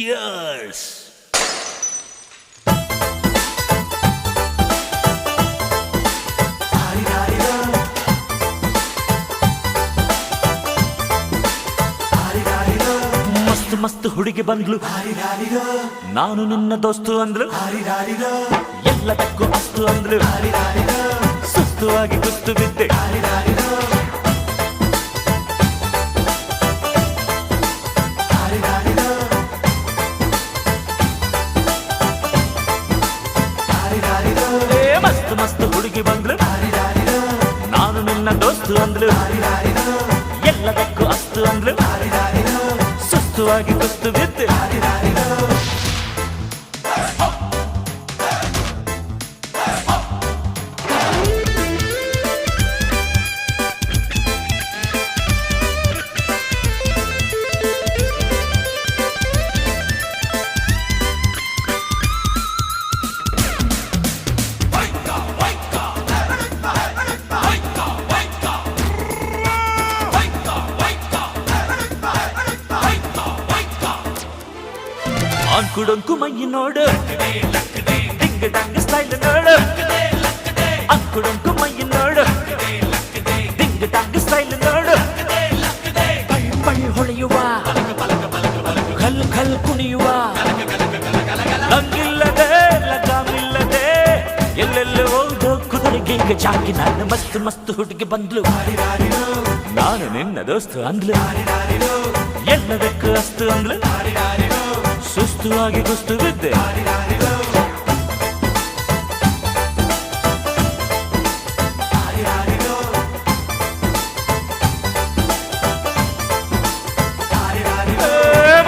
Cheers! ಮಸ್ತ್ ಮಸ್ತ್ ಹುಡುಗಿ ಬಂದ್ಲು, ನಾನು ನಿನ್ನ ದೋಸ್ತು ಅಂದ್ಲು, ಎಲ್ಲದಕ್ಕೂ ಅಸ್ತು ಅಂದ್ಲು, ಸುಸ್ತುವಾಗಿ ಕುಸ್ತು ಬಿದ್ದೆ. ಮಸ್ತ್ ಮಸ್ತ್ ಹುಡುಗಿ ಬಂದ್ಲು, ನಾನು ನಿನ್ನ ದೋಸ್ತು ಅಂದ್ಲು, ಎಲ್ಲದಕ್ಕೂ ಅಸ್ತು ಅಂದ್ಲು, ಸುಸ್ತುವಾಗಿ ಕುಸ್ತು ಬಿದ್ದೆ. ಅಂಕುಡೊಂಕು ಮೈ ನೋಡು, ಡಿಂಗ್ ಡಂಗ್ ಸ್ಟೈಲ್ ನೋಡು, ಅಂಕುಡೊಂಕು ಮೈ ನೋಡು, ಡಿಂಗ್ ಡಂಗ್ ಸ್ಟೈಲ್ ನೋಡು, ಪಳ್ ಪಳ್ ಹೊಳೆಯುವ, ಖಲ್ ಖಲ್ ಕುಣಿಯುವ, ಲಂಗಿಲ್ಲದೆ ಲಗಾಮಿಲ್ಲದೆ ಎಲ್ಲೆಲ್ಲೋ ಹೋದೋ ಕುದುರೆಗೆ ಈಗ ಜಾಕಿ. ನಾನು ಮಸ್ತ್ ಮಸ್ತ್ ಹುಡುಗಿ ಬಂದ್ಲು, ನಾನು ನಿನ್ನ ದೋಸ್ತು ಅಂದ್ಲು, ಎಲ್ಲದಕ್ಕೂ ಅಸ್ತು ಅಂದ್ಲು, ಸುಸ್ತುವಾಗಿ ಕುಸ್ತು ಬಿದ್ದೆ.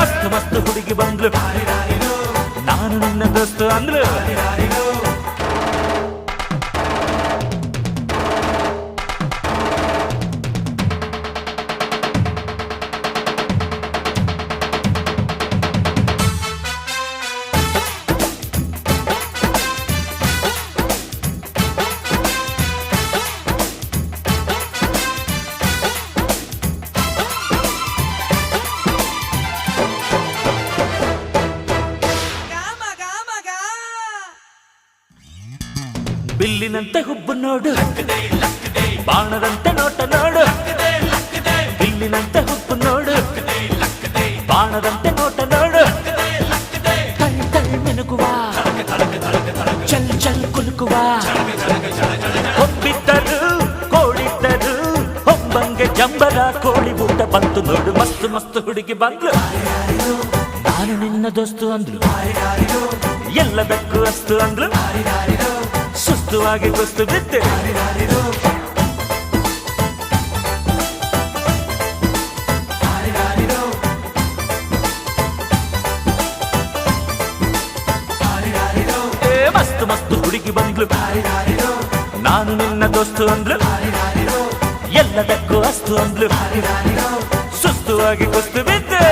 ಮಸ್ತ್ ಮಸ್ತ್ ಹುಡುಗಿ ಬಂದ್ಲು, ನಾನು ನಿನ್ನ ದೋಸ್ತು ಅಂದ್ಲು. ಬಿಲ್ಲಿನಂತೆ ಹುಬ್ಬು ನೋಡು, ಬಾಣದಂತೆ ನೋಟ ನೋಡು, ಬಿಲ್ಲಿನಂತೆ ಹುಬ್ಬು ನೋಡು, ಬಾಣದಂತೆ ನೋಟ ನೋಡು, ಕಳ್ ಕಳ್ ಮೆನುಗುವ, ಚಲ್ ಚಲ್ ಕುಲುಕುವ, ಹೊಬ್ಬಿದ್ದರು ಕೋಳಿದ್ದರು ಹೊಂಬಂಗೆ ಜಂಬರ ಕೋಳಿ ಊಟ ಬಂತು ನೋಡು. ಮಸ್ತ್ ಮಸ್ತ್ ಹುಡುಗಿ ಬಂದ್ಲು, ನಾನು ನಿನ್ನ ದೋಸ್ತು ಅಂದ್ಲು, ಎಲ್ಲದಕ್ಕೂ ಅಸ್ತು ಅಂದ್ಲು, ಸುಸ್ತುವಾಗಿ ಕುಸ್ತು ಬಿದ್ದೆ. ಮಸ್ತ್ ಮಸ್ತ್ ಹುಡುಗಿ ಬಂದ್ಲು, ನಾನು ನಿನ್ನ ದೋಸ್ತು ಅಂದ್ಲು, ಎಲ್ಲದಕ್ಕೂ ಅಸ್ತು ಅಂದ್ಲು, ಸುಸ್ತುವಾಗಿ ಕುಸ್ತು ಬಿದ್ದೆ.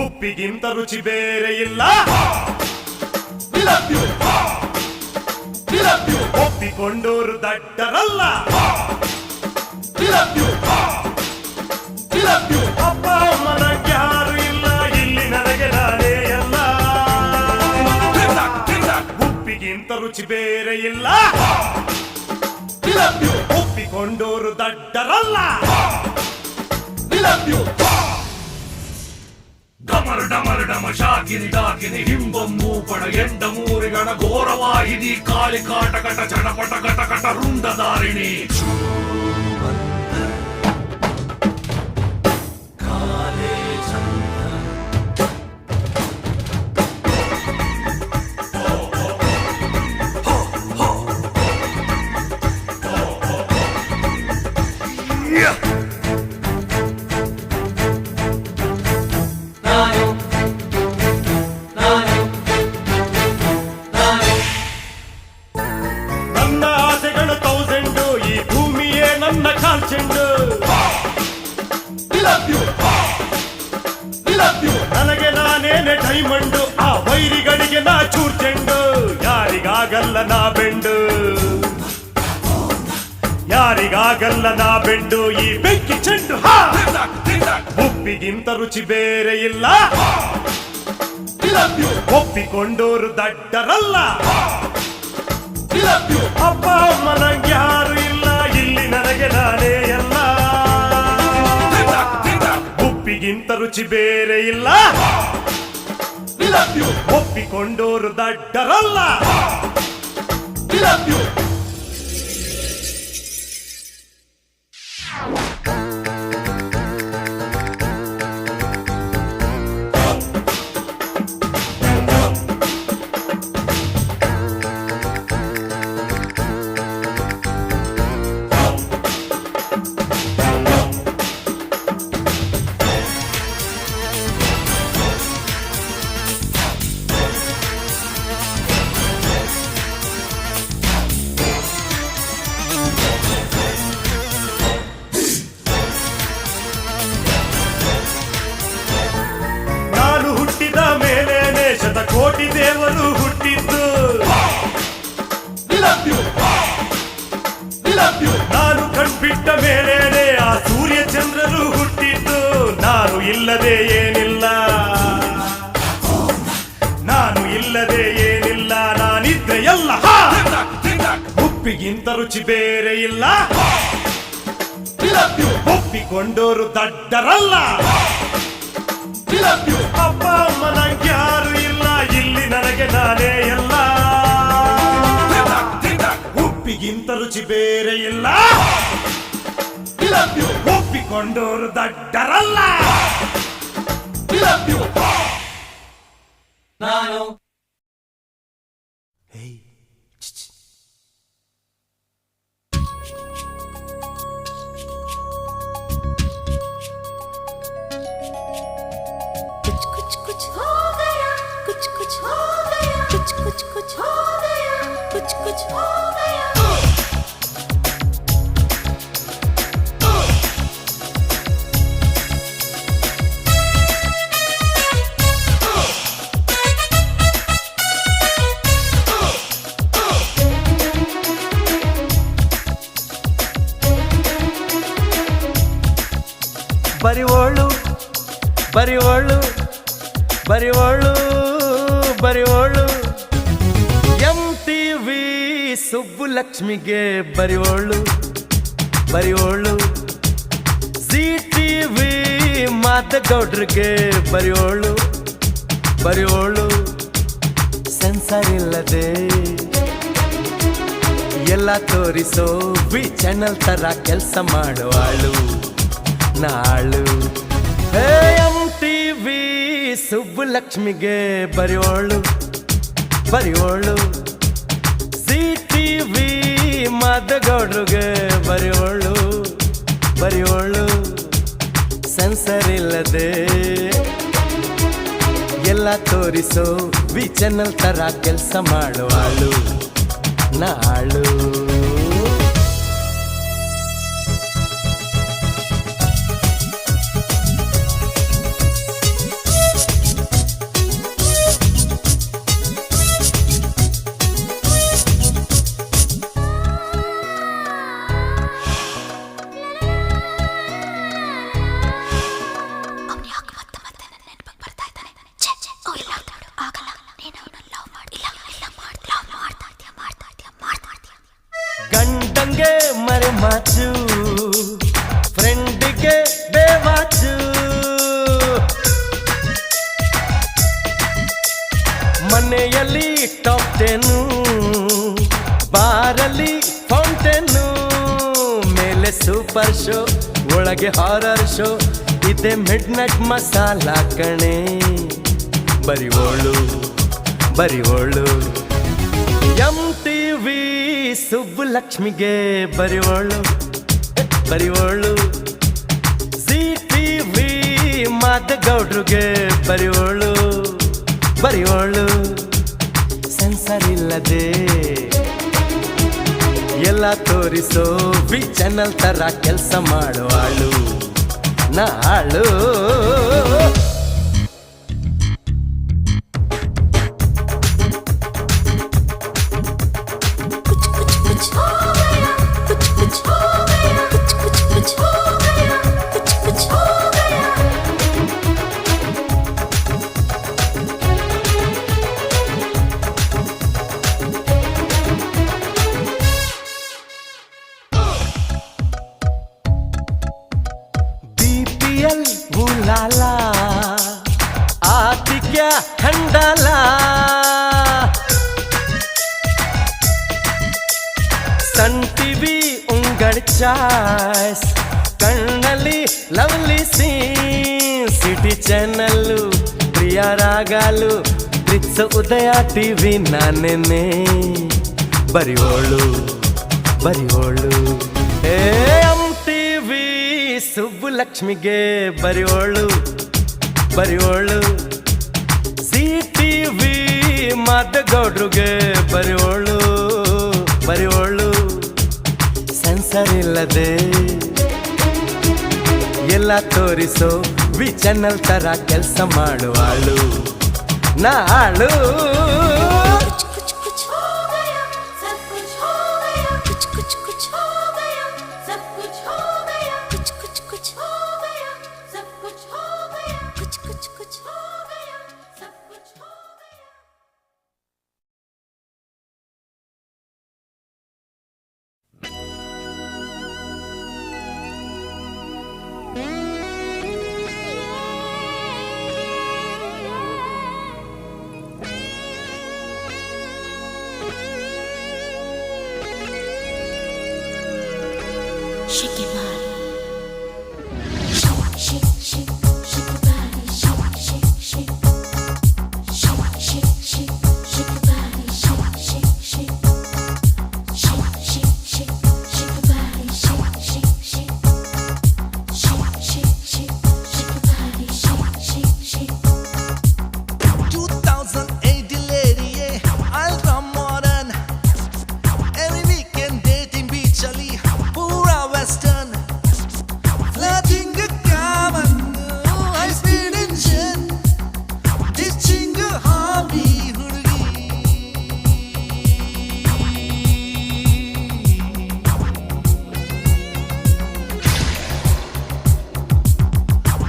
ಉಪ್ಪಿಗಿಂತ ರುಚಿ ಬೇರೆ ಇಲ್ಲ, ಒಪ್ಪಿಕೊಂಡೋರು ದಡ್ಡರಲ್ಲ, ಅಪ್ಪ ಅಮ್ಮನ ಯಾರು ಇಲ್ಲ, ಇಲ್ಲಿ ನನಗೆ ನಾನೇ ಎಲ್ಲ. ಉಪ್ಪಿಗಿಂತ ರುಚಿ ಬೇರೆ ಇಲ್ಲ, ಒಪ್ಪಿಕೊಂಡೋರು ದಡ್ಡರಲ್ಲ. ಗಮನ డమరడమ షాకిని డాకిని హింబం మూపడ ఎండ మూరిగడ ఘోరవాహిని కాళి కాటకట చడపట కటకట రుండదారిణి ನನ್ನ ಆಸೆಗಳು 1000 ಈ ಭೂಮಿಯೇ ನನ್ನ ಕಾಲ್ಚೆಂಡು ನನಗೆ ನಾನೇನೆ ಡೈಮಂಡು ಆ ವೈರಿಗಳಿಗೆ ನಾ ಚೂರ್ಚೆಂಡು ಯಾರಿಗಾಗಲ್ಲ ನಾ ಬೆಂಡು ಯಾರಿಗಾಗಲ್ಲ ನಾ ಬೆಂಡು ಈ ಬೆಂಕಿ ಚೆಂಡು ಉಪ್ಪಿಗಿಂತ ರುಚಿ ಬೇರೆ ಇಲ್ಲ ಒಪ್ಪಿಕೊಂಡೋರು ದಡ್ಡರಲ್ಲ ಅಪ್ಪ ಅಮ್ಮ ನಂಗೆ ಯಾರು ಇಲ್ಲ ಇಲ್ಲಿ ನನಗೆ ನಾನೇ ಎಲ್ಲ ಉಪ್ಪಿಗಿಂತ ರುಚಿ ಬೇರೆ ಇಲ್ಲ ಒಪ್ಪಿಕೊಂಡೋರು ದಡ್ಡರಲ್ಲ ಕೋಟಿ ದೇವರು ಹುಟ್ಟಿದ್ದು ನಾನು ಕಣ್ಬಿಟ್ಟ ಮೇಲೇನೆ ಆ ಸೂರ್ಯ ಚಂದ್ರರು ಹುಟ್ಟಿದ್ದು ನಾನು ಇಲ್ಲದೆ ಏನಿಲ್ಲ ನಾನು ಇಲ್ಲದೆ ಏನಿಲ್ಲ ನಾನಿದ್ರೆ ಎಲ್ಲ ಉಪ್ಪಿಗಿಂತ ರುಚಿ ಬೇರೆ ಇಲ್ಲ ಒಪ್ಪಿಕೊಂಡೋರು ದಡ್ಡರಲ್ಲ ಅಪ್ಪ ಅಮ್ಮ ನಂಗೆ ಯಾರು ಇಲ್ಲ ಇಲ್ಲಿ ನನಗೆ ನಾನೇ ಎಲ್ಲ ಉಪ್ಪಿಗಿಂತ ರುಚಿ ಬೇರೆ ಇಲ್ಲ ಒಪ್ಪಿಕೊಂಡೋರು ದಡ್ಡರಲ್ಲ ನಾನು ಬರಿವೋಳು ಬರಿವೋಳು ಬರಿವೋಳು ಬರಿವೋಳು MTV ಸುಬ್ಬುಲಕ್ಷ್ಮಿಗೆ ಬರಿವೋಳು ಬರಿವೋಳು ZTV ಮಾದಗೌಡ್ರಿಗೆ ಬರಿವೋಳು ಬರಿವೋಳು ಸೆನ್ಸರ್ ಇಲ್ಲದೆ ಎಲ್ಲ ತೋರಿಸೋ ವಿ ಚಾನಲ್ ತರ ಕೆಲಸ ಮಾಡುವಾಳು ನಾಳು MTV ಸುಬ್ಬುಲಕ್ಷ್ಮಿಗೆ ಬರಿವೋಳು ಬರಿವೋಳು ZTV ಮಾದಗೌಡ್ರಿಗೆ ಬರಿವೋಳು ಬರಿವೋಳು ಸೆನ್ಸರ್ ಇಲ್ಲದೆ ಎಲ್ಲ ತೋರಿಸೋ ವಿ ಚಾನಲ್ ತರ ಕೆಲಸ ಮಾಡುವಾಳು ನಾಳು ಗಂಡಂಗೆ ಮರೆ ಮಾಚು ಫ್ರೆಂಡಿಗೆ ಬೇವಾಚು ಮನೆಯಲ್ಲಿ ಟಾಪ್ 10 ಬಾರಲ್ಲಿ ಫೌಂಟೇನು ಮೇಲೆ ಸೂಪರ್ ಶೋ ಒಳಗೆ ಹಾರರ್ ಶೋ ಇದೆ ಮಿಡ್ ನೈಟ್ ಮಸಾಲ ಕಣೆ ಬರಿವೋಳು ಬರಿವೋಳು MTV ಸುಬ್ಬುಲಕ್ಷ್ಮಿಗೆ ಬರಿವೋಳು ಬರಿವೋಳು ZTV ಮಾದಗೌಡ್ರಿಗೆ ಬರಿವೋಳು ಬರಿವೋಳು ಸೆನ್ಸರ್ ಇಲ್ಲದೆ ಎಲ್ಲ ತೋರಿಸೋ ವಿ ಚಾನಲ್ ತರ ಕೆಲಸ ಮಾಡುವಾಳು ನಾಳು BPL ಉಲಾಲಾ ಆತಿಕ್ಯ ಖಂಡಾಲ ಸನ್ ಟಿವಿ ಉಂಗಡ್ ಚಾಯ್ಸ್ ಕಣ್ಣಲ್ಲಿ ಲವ್ಲಿ ಸೀನ್ ಸಿಟಿ ಚಾನಲ್ಲು ಪ್ರಿಯ ರಾಗಾಲು ಬ್ರಿಟ್ಸ್ ಉದಯ ಟಿವಿ ನಾನೇನೆ ಬರಿವೋಳು ಬರಿವೋಳು MTV ಸುಬ್ಬುಲಕ್ಷ್ಮಿಗೆ ಬರಿವೋಳು ಬರಿವೋಳು ZTV ಮಾದಗೌಡ್ರಿಗೆ ಬರಿವೋಳು ಬರಿವೋಳು ಸೆನ್ಸರ್ ಇಲ್ಲದೆ ಎಲ್ಲ ತೋರಿಸೋ ವಿ ಚಾನಲ್ ತರ ಕೆಲಸ ಮಾಡುವಾಳು ನಾಳು Shake your body. Shake, shake, shake, shake your body. Shake, shake, shake. Shake, shake, shake, shake your body. Shake, shake, shake. Shake, shake, shake, shake your body. Shake, shake, shake. Shake, shake, shake, shake your body. Shake, shake, shake. 2008 lady, yeah, ultra modern. Every weekend dating beach ali, pura western. Flirting a common, high speed engine. Ditching a hobby, hurgi.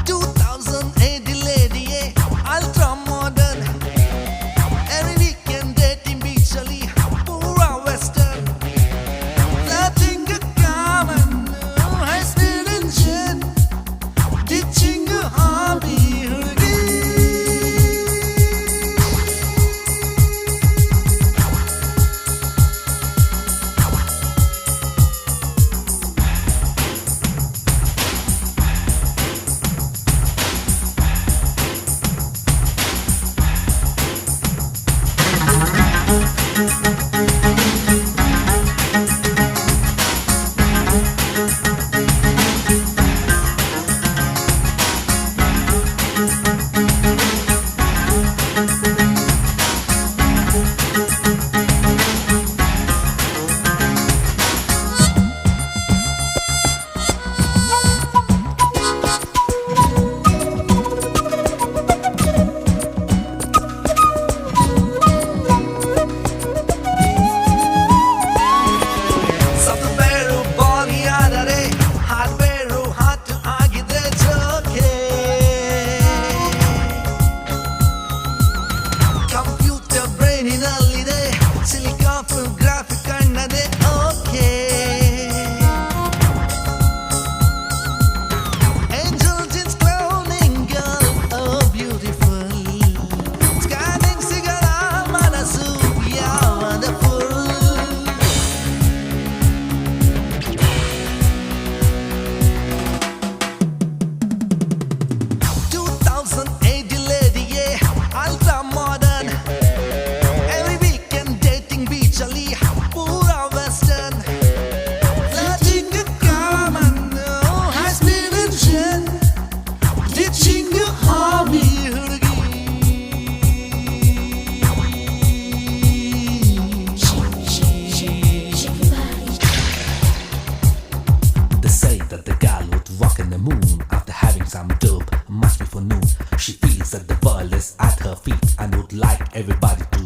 2008 lady, yeah, ultra modern. Every weekend dating beach ali, pura western. Flirting a common, high speed engine. Ditching a hobby, hurgi. Software body ಆದರೆ hardware hot ಆಗಿದ್ರೆ ಜೋಕೆ. Computer ಬ್ರೈನಿನಲ್ಲಿದೆ silicon graphic ಕಣ್ಣದೆ okay. Angel jeans cloning girl, oh beautiful. Scanning ಸಿಗಲ್ಲ everybody to